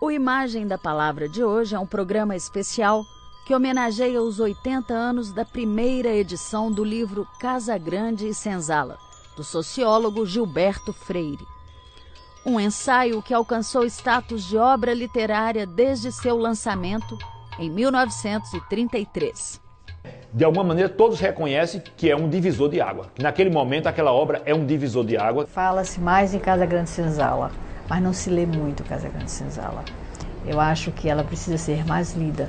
O Imagem da Palavra de hoje é um programa especial que homenageia os 80 anos da primeira edição do livro Casagrande e Senzala, do sociólogo Gilberto Freire. Um ensaio que alcançou status de obra literária desde seu lançamento em 1933. De alguma maneira, todos reconhecem que é um divisor de água. Que naquele momento, aquela obra é um divisor de água. Fala-se mais em Casagrande e Senzala, mas não se lê muito Casagrande e Senzala. Eu acho que ela precisa ser mais lida.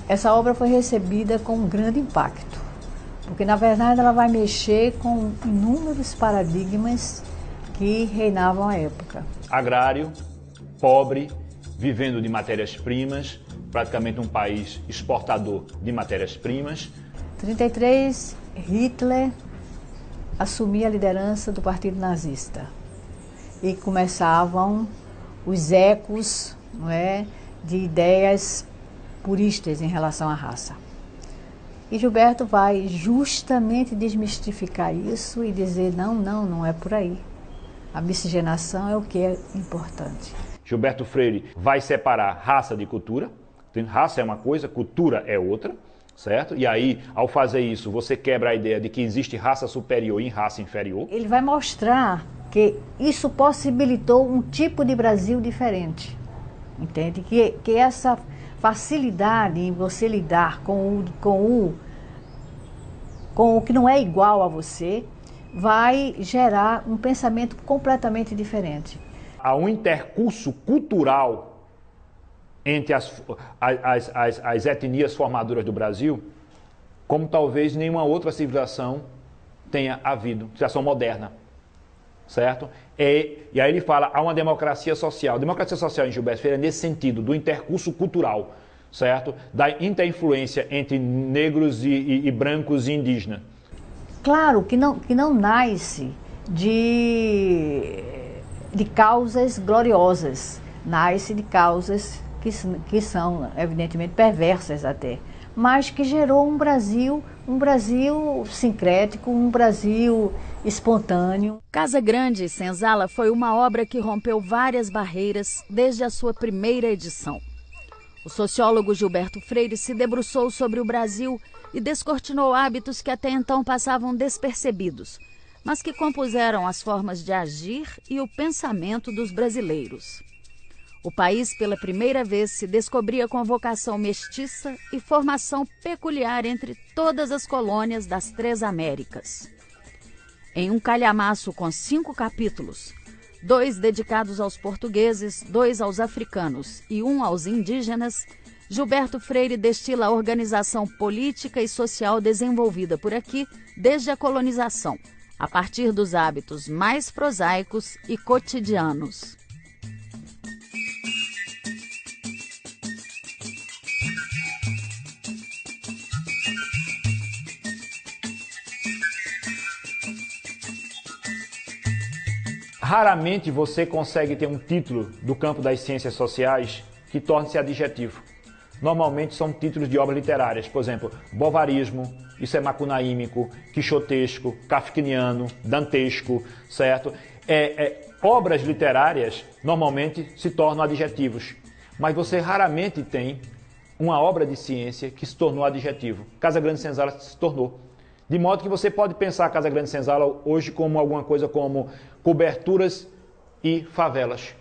Essa obra foi recebida com um grande impacto, porque na verdade ela vai mexer com inúmeros paradigmas que reinavam à época. Agrário, pobre, vivendo de matérias-primas, praticamente um país exportador de matérias-primas. Em 1933, Hitler assumia a liderança do Partido Nazista e começavam os ecos, não é, de ideias puristas em relação à raça. E Gilberto vai justamente desmistificar isso e dizer não é por aí. A miscigenação é o que é importante. Gilberto Freire vai separar raça de cultura. Raça é uma coisa, cultura é outra, certo? E aí, ao fazer isso, você quebra a ideia de que existe raça superior e raça inferior. Ele vai mostrar que isso possibilitou um tipo de Brasil diferente, entende? Que essa facilidade em você lidar com o que não é igual a você, vai gerar um pensamento completamente diferente. Há um intercurso cultural entre as etnias formadoras do Brasil, como talvez nenhuma outra civilização tenha havido, civilização moderna, certo? E aí ele fala, há uma democracia social. A democracia social em Gilberto Freire é nesse sentido, do intercurso cultural, certo? Da interinfluência entre negros e brancos e indígenas. Claro que não nasce de causas gloriosas, nasce de causas que são evidentemente perversas até, mas que gerou um Brasil sincrético, um Brasil espontâneo. Casagrande e Senzala foi uma obra que rompeu várias barreiras desde a sua primeira edição. O sociólogo Gilberto Freire se debruçou sobre o Brasil e descortinou hábitos que até então passavam despercebidos, mas que compuseram as formas de agir e o pensamento dos brasileiros. O país, pela primeira vez, se descobria com vocação mestiça e formação peculiar entre todas as colônias das 3 Américas. Em um calhamaço com 5 capítulos, 2 dedicados aos portugueses, 2 aos africanos e 1 aos indígenas, Gilberto Freire destila a organização política e social desenvolvida por aqui desde a colonização, a partir dos hábitos mais prosaicos e cotidianos. Raramente você consegue ter um título do campo das ciências sociais que torne-se adjetivo. Normalmente são títulos de obras literárias, por exemplo, bovarismo, isso é macunaímico, quixotesco, kafkiniano, dantesco, certo? Obras literárias normalmente se tornam adjetivos, mas você raramente tem uma obra de ciência que se tornou adjetivo. Casagrande e Senzala se tornou. De modo que você pode pensar Casagrande e Senzala hoje como alguma coisa como coberturas e favelas.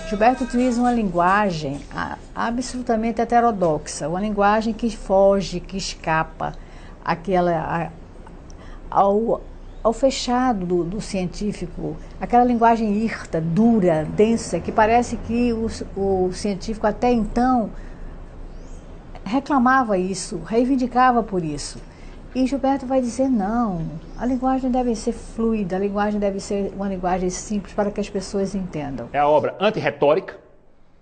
Gilberto utiliza uma linguagem absolutamente heterodoxa, uma linguagem que foge, que escapa ao fechado do científico, aquela linguagem hirta, dura, densa, que parece que o científico até então reclamava isso, reivindicava por isso. E Gilberto vai dizer não, a linguagem deve ser fluida, a linguagem deve ser uma linguagem simples para que as pessoas entendam. É a obra antirretórica,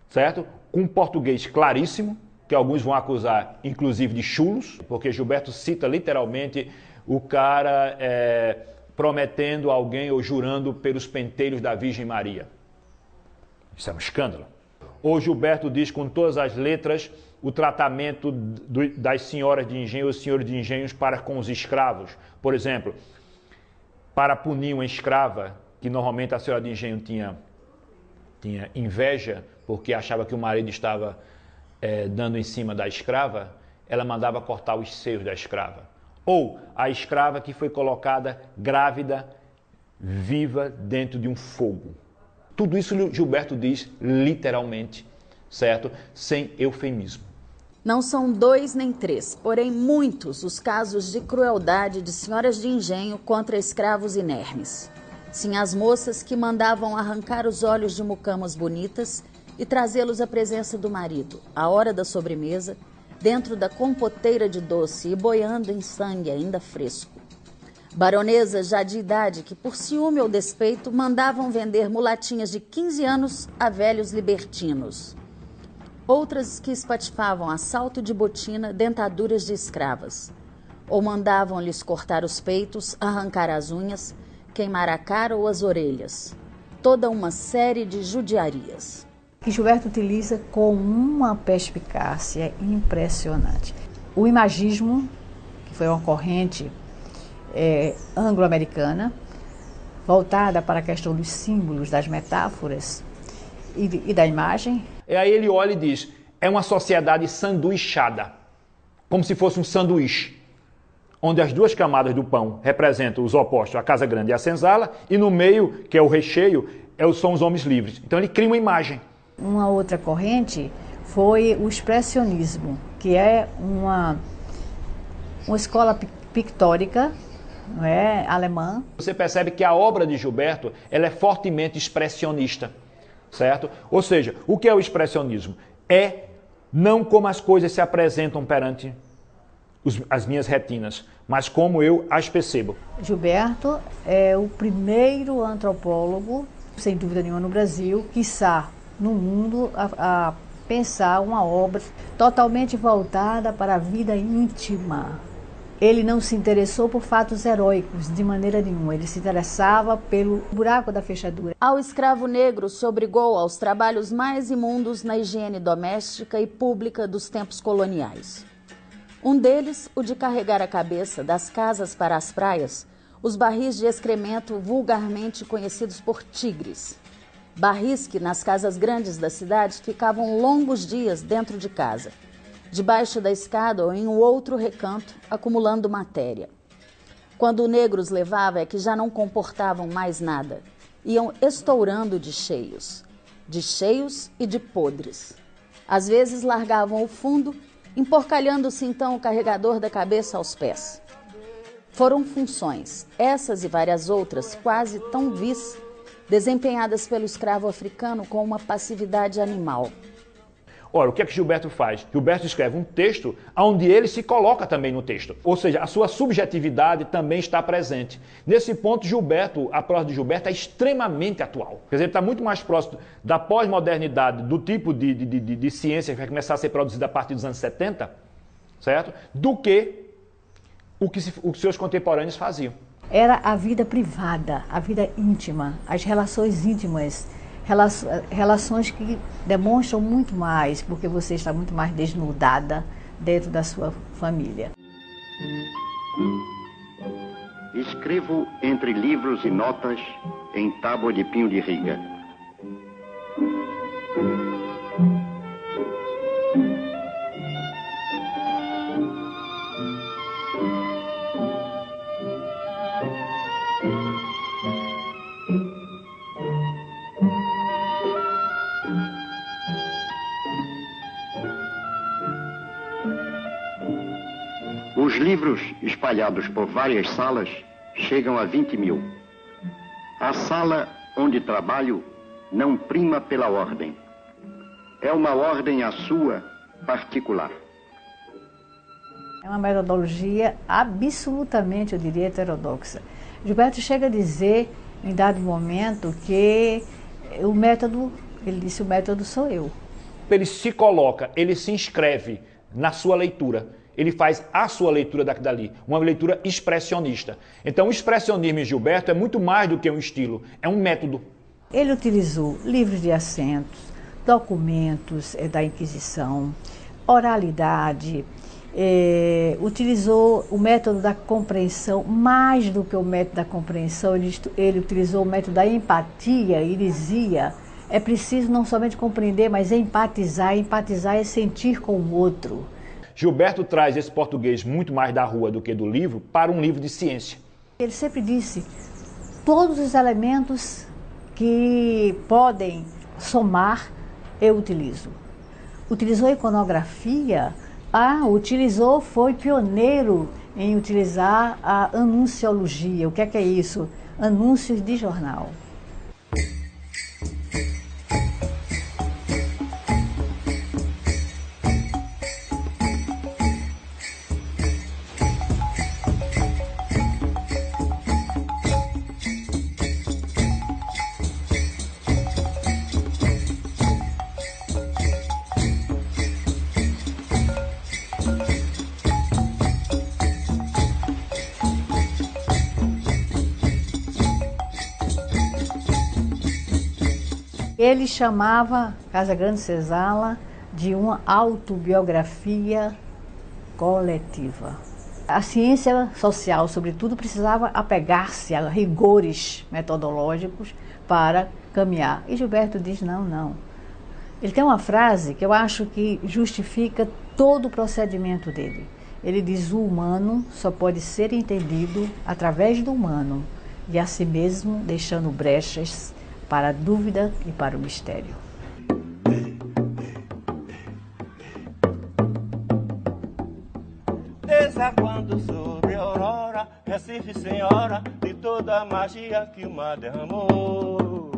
certo? Com um português claríssimo, que alguns vão acusar inclusive de chulos, porque Gilberto cita literalmente o cara prometendo a alguém ou jurando pelos penteiros da Virgem Maria. Isso é um escândalo. Ou Gilberto diz com todas as letras o tratamento das senhoras de engenho ou senhores de engenhos para com os escravos. Por exemplo, para punir uma escrava, que normalmente a senhora de engenho tinha inveja, porque achava que o marido estava dando em cima da escrava, ela mandava cortar os seios da escrava. Ou a escrava que foi colocada grávida, viva, dentro de um fogo. Tudo isso Gilberto diz literalmente, certo? Sem eufemismo. Não são 2 nem 3, porém muitos os casos de crueldade de senhoras de engenho contra escravos inermes. Sim, as moças que mandavam arrancar os olhos de mucamas bonitas e trazê-los à presença do marido, à hora da sobremesa, dentro da compoteira de doce e boiando em sangue ainda fresco. Baronesas já de idade que, por ciúme ou despeito, mandavam vender mulatinhas de 15 anos a velhos libertinos. Outras que espatifavam a salto de botina dentaduras de escravas. Ou mandavam-lhes cortar os peitos, arrancar as unhas, queimar a cara ou as orelhas. Toda uma série de judiarias. Que Gilberto utiliza com uma perspicácia impressionante. O imagismo, que foi uma corrente anglo-americana, voltada para a questão dos símbolos, das metáforas e da imagem. E aí ele olha e diz, é uma sociedade sanduichada, como se fosse um sanduíche, onde as duas camadas do pão representam os opostos, a casa grande e a senzala, e no meio, que é o recheio, são os homens livres. Então ele cria uma imagem. Uma outra corrente foi o expressionismo, que é uma escola pictórica, não é, alemã. Você percebe que a obra de Gilberto ela é fortemente expressionista, certo? Ou seja, o que é o expressionismo? É não como as coisas se apresentam perante as minhas retinas, mas como eu as percebo. Gilberto é o primeiro antropólogo, sem dúvida nenhuma, no Brasil, quiçá no mundo, a pensar uma obra totalmente voltada para a vida íntima Ele não se interessou por fatos heróicos de maneira nenhuma, ele se interessava pelo buraco da fechadura. Ao escravo negro se obrigou aos trabalhos mais imundos na higiene doméstica e pública dos tempos coloniais. Um deles, o de carregar a cabeça das casas para as praias, os barris de excremento vulgarmente conhecidos por tigres. Barris que nas casas grandes da cidade ficavam longos dias dentro de casa, debaixo da escada ou em um outro recanto, acumulando matéria. Quando o negro os levava é que já não comportavam mais nada. Iam estourando de cheios e de podres. Às vezes largavam o fundo, emporcalhando-se então o carregador da cabeça aos pés. Foram funções, essas e várias outras, quase tão vis, desempenhadas pelo escravo africano com uma passividade animal. Ora, o que é que Gilberto faz? Gilberto escreve um texto onde ele se coloca também no texto. Ou seja, a sua subjetividade também está presente. Nesse ponto, a prosa de Gilberto é extremamente atual. Quer dizer, ele está muito mais próximo da pós-modernidade, do tipo de ciência que vai começar a ser produzida a partir dos anos 70, certo? Do que o que seus contemporâneos faziam. Era a vida privada, a vida íntima, as relações íntimas, relações que demonstram muito mais, porque você está muito mais desnudada dentro da sua família. Escrevo entre livros e notas em tábua de pinho de riga. Os livros espalhados por várias salas chegam a 20.000. A sala onde trabalho não prima pela ordem. É uma ordem a sua particular. É uma metodologia absolutamente, eu diria, heterodoxa. Gilberto chega a dizer, em dado momento, que o método, ele disse, o método sou eu. Ele se coloca, ele se inscreve na sua leitura. Ele faz a sua leitura dali, uma leitura expressionista. Então, o expressionismo em Gilberto é muito mais do que um estilo, é um método. Ele utilizou livros de assentos, documentos da Inquisição, oralidade, utilizou o método da compreensão, mais do que o método da compreensão, ele utilizou o método da empatia e dizia, é preciso não somente compreender, mas empatizar. Empatizar é sentir com o outro. Gilberto traz esse português muito mais da rua do que do livro para um livro de ciência. Ele sempre disse, todos os elementos que podem somar, eu utilizo. Utilizou iconografia, foi pioneiro em utilizar a anunciologia. O que é isso? Anúncios de jornal. Ele chamava Casa Grande Senzala de uma autobiografia coletiva. A ciência social, sobretudo, precisava apegar-se a rigores metodológicos para caminhar. E Gilberto diz, não. Ele tem uma frase que eu acho que justifica todo o procedimento dele. Ele diz, o humano só pode ser entendido através do humano, e a si mesmo deixando brechas para a dúvida e para o mistério. Desaguando sobre a aurora, Recife senhora, de toda a magia que o mar derramou.